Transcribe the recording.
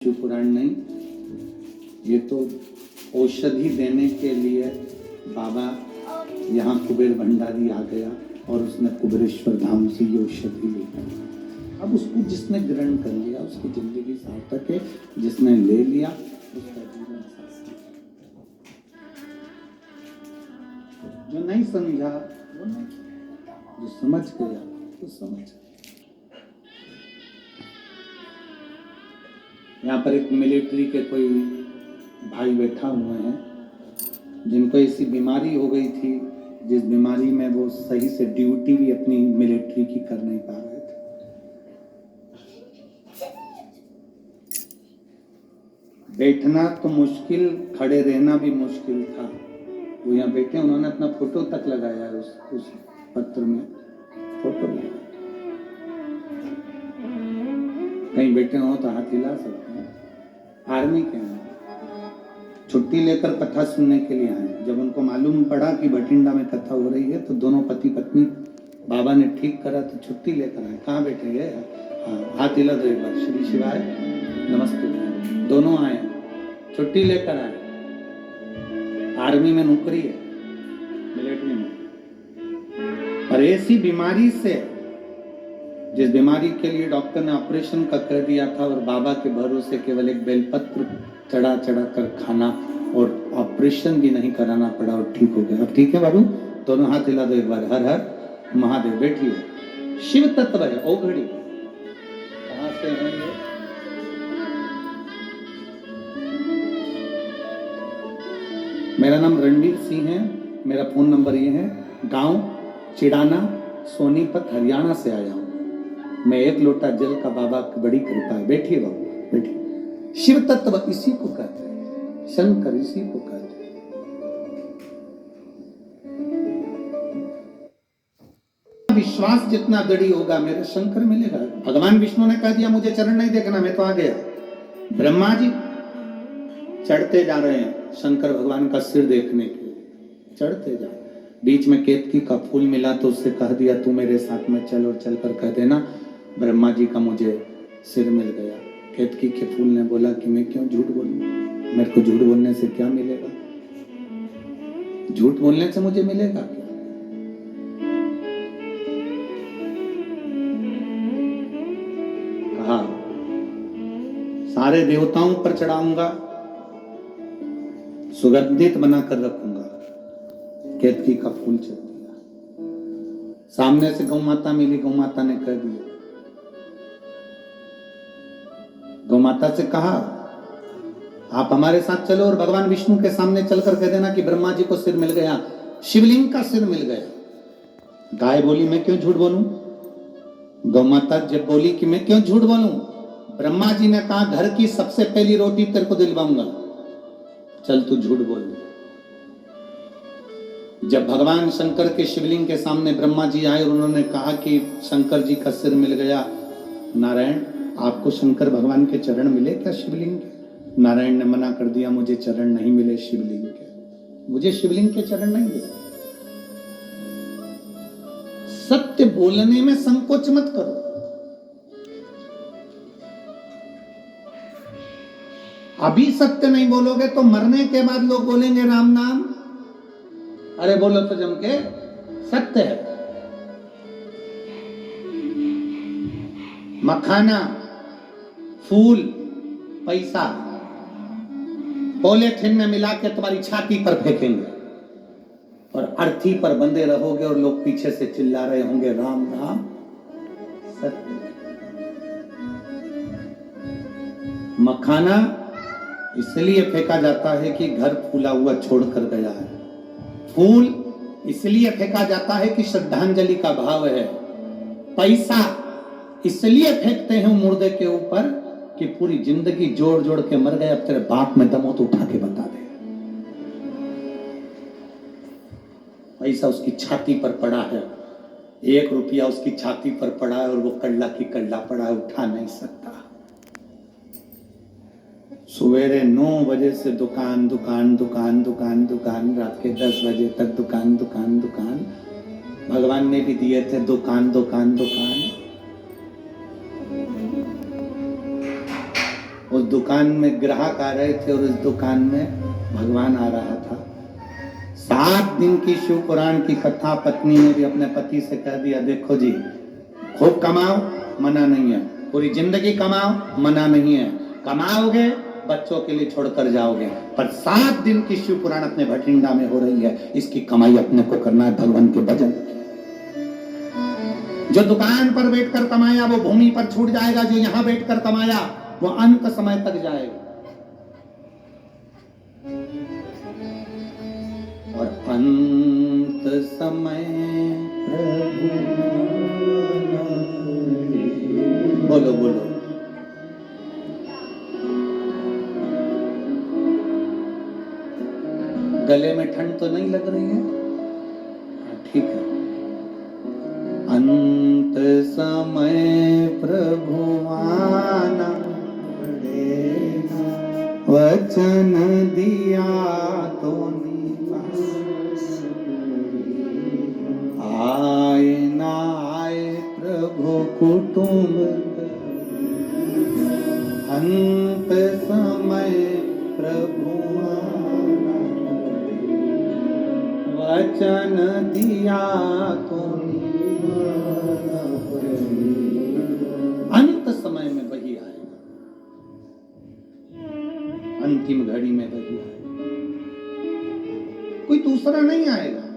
शिव पुराण नहीं, ये तो औषधि देने के लिए बाबा यहाँ कुबेर भंडारी आ गया और उसने कुबेरेश्वर धाम से ये औषधि ली। अब उसको जिसने ग्रहण कर लिया उसकी जिंदगी सार्थक है, जिसने ले लिया उसका जीवन सार्थक है। जो नहीं समझा वो नहीं, जो समझ गया वो समझ गया। यहाँ पर एक मिलिट्री के कोई भाई बैठा हुए हैं जिनको ऐसी बीमारी हो गई थी जिस बीमारी में वो सही से ड्यूटी भी अपनी मिलिट्री की कर नहीं पा रहे थे। बैठना तो मुश्किल, खड़े रहना भी मुश्किल था। वो यहाँ बैठे, उन्होंने अपना फोटो तक लगाया है उस पत्र में, फोटो लगाया। कहीं बैठे हो तो हाथ हिला सकते हैं। आर्मी के हैं, छुट्टी लेकर कथा सुनने के लिए आए। जब उनको मालूम पड़ा कि बठिंडा में कथा हो रही है तो दोनों पति पत्नी बाबा ने ठीक करा तो छुट्टी लेकर आए। कहाँ बैठे गए? हाथ हिला दो एक बार। श्री शिवाय नमस्ते। दोनों आए, छुट्टी लेकर आए। आर्मी में नौकरी है, मिलिट्री में। और ऐसी बीमारी से, जिस बीमारी के लिए डॉक्टर ने ऑपरेशन का कर दिया था और बाबा के भरोसे केवल एक बेलपत्र चढ़ा कर खाना और ऑपरेशन भी नहीं कराना पड़ा और ठीक हो गया। अब ठीक है बाबू? दोनों हाथ हिला दो एक बार। हर हर महादेव। बैठिए। शिव तत्व है ओघड़ी। कहां से है ये? मेरा नाम रणवीर सिंह है। मेरा फोन नंबर ये है। गांव चिड़ाना, सोनीपत, हरियाणा से आया हूं। मैं एक लोटा जल का बाबा की बड़ी कृपा है। बैठिए बाबू, बैठिए। शिव तत्व इसी को कहते हैं, शंकर इसी को कहते हैं। विश्वास जितना दृढ़ होगा मेरे शंकर मिलेगा। भगवान विष्णु ने कह दिया मुझे चरण नहीं देखना, मैं तो आ गया। ब्रह्मा जी चढ़ते जा रहे हैं शंकर भगवान का सिर देखने के लिए, चढ़ते जा। बीच में केतकी का फूल मिला तो उससे कह दिया तू मेरे साथ में चल, और चलकर कह देना ब्रह्मा जी का मुझे सिर मिल गया। केतकी के फूल ने बोला कि मैं क्यों झूठ बोलूं, मेरे को झूठ बोलने से क्या मिलेगा? झूठ बोलने से मुझे मिलेगा क्या? कहा सारे देवताओं पर चढ़ाऊंगा, सुगंधित बनाकर रखूंगा। केतकी का फूल चढ़ दिया। सामने से गौ माता मिली, गौ माता ने कह दिया, गौ माता से कहा आप हमारे साथ चलो और भगवान विष्णु के सामने चलकर कह देना कि ब्रह्मा जी को सिर मिल गया, शिवलिंग का सिर मिल गया। गाय बोली मैं क्यों झूठ बोलूं? गौ माता जब बोली कि मैं क्यों झूठ बोलूं, ब्रह्मा जी ने कहा घर की सबसे पहली रोटी तेरे को दिलवाऊंगा, चल तू झूठ बोल। जब भगवान शंकर के शिवलिंग के सामने ब्रह्मा जी आए और उन्होंने कहा कि शंकर जी का सिर मिल गया, नारायण आपको शंकर भगवान के चरण मिले क्या शिवलिंग के? नारायण ने मना कर दिया, मुझे चरण नहीं मिले शिवलिंग के, मुझे शिवलिंग के चरण नहीं मिले। सत्य बोलने में संकोच मत करो। अभी सत्य नहीं बोलोगे तो मरने के बाद लोग बोलेंगे राम नाम। अरे बोलो तो जम के सत्य है। मखाना, फूल, पैसा पॉलीथिन में मिला के तुम्हारी छाती पर फेंकेंगे और अर्थी पर बंधे रहोगे और लोग पीछे से चिल्ला रहे होंगे राम राम। सत्य। मखाना इसलिए फेंका जाता है कि घर फूला हुआ छोड़कर गया है। फूल इसलिए फेंका जाता है कि श्रद्धांजलि का भाव है। पैसा इसलिए फेंकते हैं मुर्दे के ऊपर कि पूरी जिंदगी जोड़ जोड़ के मर गए, अब तेरे बाप में दम हो तो उठा के बता दे। पैसा उसकी छाती पर पड़ा है, 1 रुपया उसकी छाती पर पड़ा है और वो कल्ला की कल्ला पड़ा है, उठा नहीं सकता। सवेरे 9 बजे से दुकान दुकान दुकान दुकान दुकान, रात के 10 बजे तक दुकान दुकान दुकान। भगवान ने भी दिए थे दुकान दुकान दुकान। उस दुकान में ग्राहक आ रहे थे और उस दुकान में भगवान आ रहा था। 7 दिन की शिव पुराण की कथा पत्नी ने भी अपने पति से कह दिया, देखो जी खूब कमाओ मना नहीं है, पूरी जिंदगी कमाओ मना नहीं है, कमाओगे बच्चों के लिए छोड़कर जाओगे, पर 7 दिन की शिव पुराण अपने भटिंडा में हो रही है, इसकी कमाई अपने को करना है भगवान के भजन। जो दुकान पर बैठकर कमाया वो भूमि पर छूट जाएगा, जो यहां बैठकर कमाया वो अंत समय तक जाएगा। और अंत समय बोलो बोलो, गले में ठंड तो नहीं लग रही है? ठीक है। अंत समय प्रभु आना पड़ेगा, वचन दिया तो आए ना आए प्रभु कुटुंब, अंत समय प्रभु वचन दिया तो अंत समय में वही आएगा, अंतिम घड़ी में वही आएगा, कोई दूसरा नहीं आएगा।